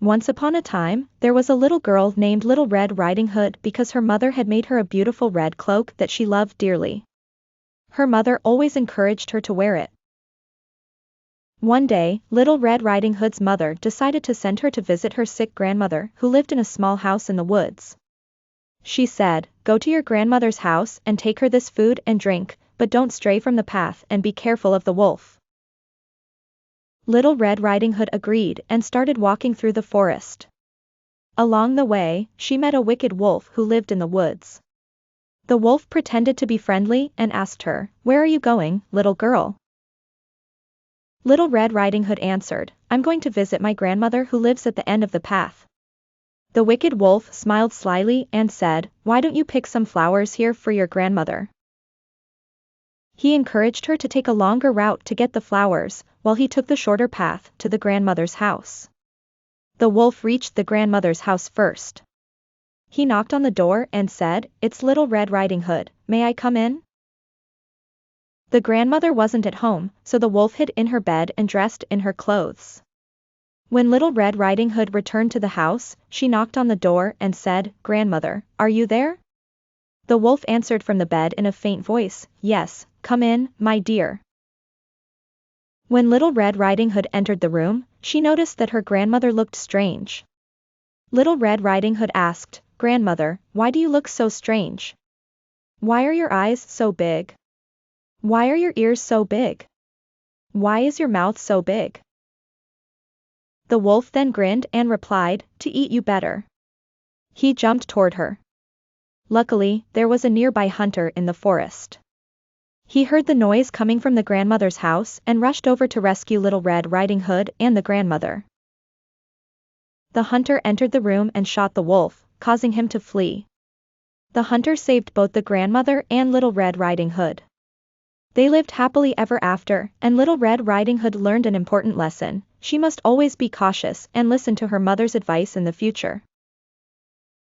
Once upon a time, there was a little girl named Little Red Riding Hood because her mother had made her a beautiful red cloak that she loved dearly. Her mother always encouraged her to wear it. One day, Little Red Riding Hood's mother decided to send her to visit her sick grandmother who lived in a small house in the woods. She said, "Go to your grandmother's house and take her this food and drink, but don't stray from the path and be careful of the wolf." Little Red Riding Hood agreed and started walking through the forest. Along the way, she met a wicked wolf who lived in the woods. The wolf pretended to be friendly and asked her, "Where are you going, little girl?" Little Red Riding Hood answered, "I'm going to visit my grandmother who lives at the end of the path." The wicked wolf smiled slyly and said, "Why don't you pick some flowers here for your grandmother?" He encouraged her to take a longer route to get the flowers, while he took the shorter path to the grandmother's house. The wolf reached the grandmother's house first. He knocked on the door and said, "It's Little Red Riding Hood, may I come in?" The grandmother wasn't at home, so the wolf hid in her bed and dressed in her clothes. When Little Red Riding Hood returned to the house, she knocked on the door and said, "Grandmother, are you there?" The wolf answered from the bed in a faint voice, "Yes, come in, my dear." When Little Red Riding Hood entered the room, she noticed that her grandmother looked strange. Little Red Riding Hood asked, "Grandmother, why do you look so strange? Why are your eyes so big? Why are your ears so big? Why is your mouth so big?" The wolf then grinned and replied, "To eat you better." He jumped toward her. Luckily, there was a nearby hunter in the forest. He heard the noise coming from the grandmother's house and rushed over to rescue Little Red Riding Hood and the grandmother. The hunter entered the room and shot the wolf, causing him to flee. The hunter saved both the grandmother and Little Red Riding Hood. They lived happily ever after, and Little Red Riding Hood learned an important lesson: she must always be cautious and listen to her mother's advice in the future.